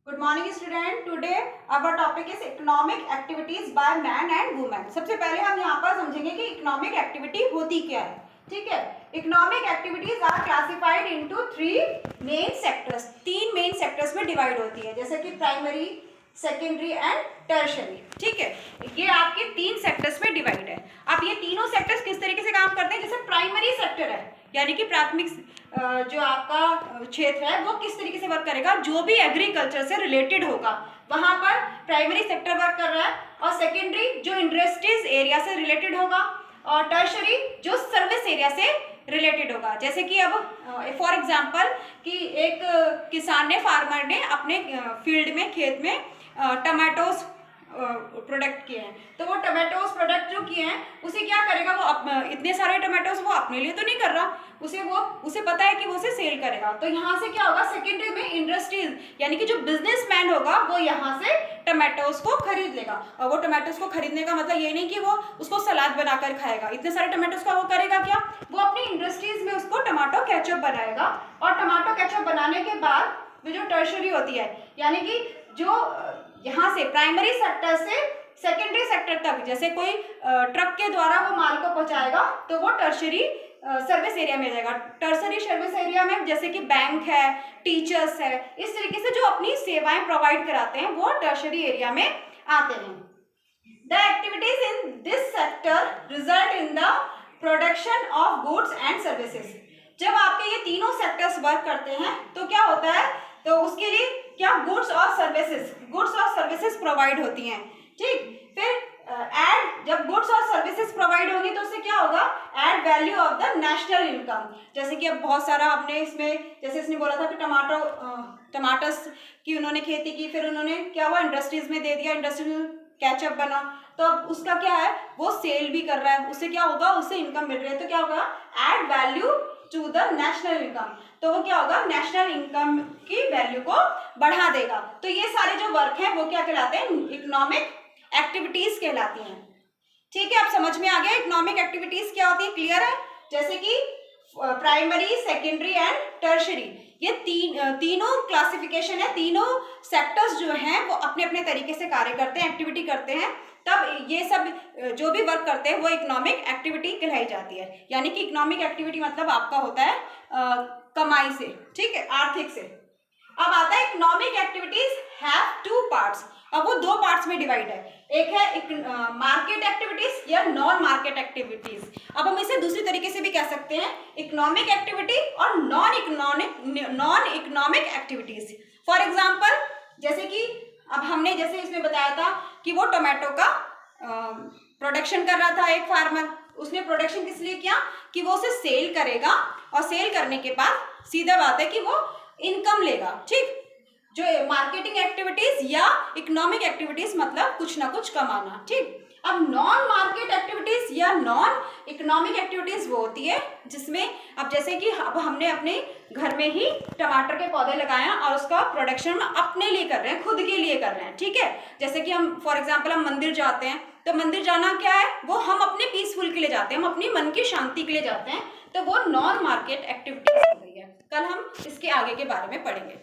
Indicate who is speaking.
Speaker 1: Good morning student. Today our topic is economic activities by man and women. सबसे पहले हम यहाँ पर समझेंगे कि इकोनॉमिक एक्टिविटी होती क्या है। ठीक है, economic activities are classified into three main sectors. तीन मेन सेक्टर्स में डिवाइड होती है, जैसे कि प्राइमरी, सेकेंडरी एंड टर्शरी। ठीक है, ये आपके तीन सेक्टर्स में डिवाइड है। अब ये तीनों सेक्टर्स किस तरीके से काम करते हैं, जैसे प्राइमरी सेक्टर है यानी कि प्राथमिक जो आपका क्षेत्र है वो किस तरीके से वर्क करेगा, जो भी एग्रीकल्चर से रिलेटेड होगा वहां पर प्राइमरी सेक्टर वर्क कर रहा है। और सेकेंडरी जो इंडस्ट्रीज एरिया से रिलेटेड होगा, और टर्शरी जो सर्विस एरिया से रिलेटेड होगा। जैसे कि अब फॉर एग्जांपल कि एक किसान ने, फार्मर ने अपने फील्ड में, खेत में टमाटोज प्रोडक्ट किए हैं, तो वो टमाटोज प्रोडक्ट जो किए हैं उसे क्या करेगा, वो इतने सारे टमाटोज वो अपने लिए तो नहीं कर रहा, उसे पता है कि वो उसे सेल करेगा। तो यहाँ से क्या होगा, सेकेंडरी में इंडस्ट्रीज यानी कि जो बिजनेसमैन होगा वो यहाँ से टमाटोज को खरीद लेगा। और वो टमाटोज को खरीदने का मतलब ये नहीं कि वो उसको सलाद बनाकर खाएगा। इतने सारे टमाटोज का वो करेगा क्या, वो अपनी इंडस्ट्रीज में उसको टमाटो केचप बनाएगा। और टमाटो केचप बनाने के बाद वो जो टर्शरी होती है यानी कि जो यहाँ से प्राइमरी सेक्टर से सेकेंडरी सेक्टर तक, जैसे कोई ट्रक के द्वारा वो माल को पहुंचाएगा तो वो टर्शरी सर्विस एरिया में जाएगा। टर्शरी सर्विस एरिया में जैसे कि बैंक है, टीचर्स है, इस तरीके से जो अपनी सेवाएं प्रोवाइड कराते हैं वो टर्शरी एरिया में आते हैं। The activities in this sector result in the production of goods and services. जब आपके ये तीनों सेक्टर्स वर्क करते हैं तो क्या होता है, तो उसके लिए क्या गुड्स और सर्विसेज प्रोवाइड होती हैं। ठीक, फिर जब गुड्स और सर्विसेज प्रोवाइड होंगी तो उससे क्या होगा, add value of the national income. जैसे कि अब बहुत सारा हमने इसमें, जैसे इसने बोला था कि टमाटर्स की उन्होंने खेती की, फिर उन्होंने क्या हुआ, इंडस्ट्रीज में दे दिया, इंडस्ट्री में केचप बना, तो अब उसका क्या है, वो सेल भी कर रहा है, उससे क्या होगा, उससे इनकम मिल रही है, तो क्या होगा, add value to the national income. तो वो क्या होगा, नेशनल इनकम की वैल्यू को बढ़ा देगा। तो ये सारे जो वर्क है वो क्या कहलाते हैं, इकोनॉमिक एक्टिविटीज कहलाती हैं। ठीक है, अब समझ में आ गया इकोनॉमिक एक्टिविटीज क्या होती है, क्लियर है। जैसे कि प्राइमरी, सेकेंडरी एंड टर्शरी, ये तीनों क्लासिफिकेशन है, तीनों सेक्टर्स जो हैं वो अपने अपने तरीके से कार्य करते हैं, एक्टिविटी करते हैं, तब ये सब जो भी वर्क करते हैं वो इकोनॉमिक एक्टिविटी कहलाई जाती है। यानी कि इकोनॉमिक एक्टिविटी मतलब आपका होता है कमाई से, ठीक है, आर्थिक से। अब आता है economic activities have two parts. अब वो दो पार्ट्स में डिवाइड है, एक है मार्केट एक्टिविटीज या नॉन मार्केट एक्टिविटीज। अब हम इसे दूसरी तरीके से भी कह सकते हैं, इकोनॉमिक एक्टिविटी और non economic activities. For example, जैसे कि अब हमने जैसे इसमें बताया था कि वो टोमेटो का प्रोडक्शन कर रहा था एक फार्मर, उसने प्रोडक्शन किस लिए किया कि वो उसे सेल करेगा, और सेल करने के बाद सीधा बात है कि वो इनकम लेगा। ठीक, जो मार्केटिंग एक्टिविटीज या इकोनॉमिक एक्टिविटीज मतलब कुछ ना कुछ कमाना। ठीक, अब नॉन मार्केट एक्टिविटीज या नॉन इकोनॉमिक एक्टिविटीज वो होती है जिसमें, अब जैसे कि अब हमने अपने घर में ही टमाटर के पौधे लगाए हैं और उसका प्रोडक्शन हम अपने लिए कर रहे हैं, खुद के लिए कर रहे हैं। ठीक है, जैसे कि हम फॉर एग्जांपल हम मंदिर जाते हैं, तो मंदिर जाना क्या है, वो हम अपने पीसफुल के लिए जाते हैं, हम अपनी मन की शांति के लिए जाते हैं, तो वो नॉन मार्केट एक्टिविटीज हो गई है। कल हम इसके आगे के बारे में पढ़ेंगे।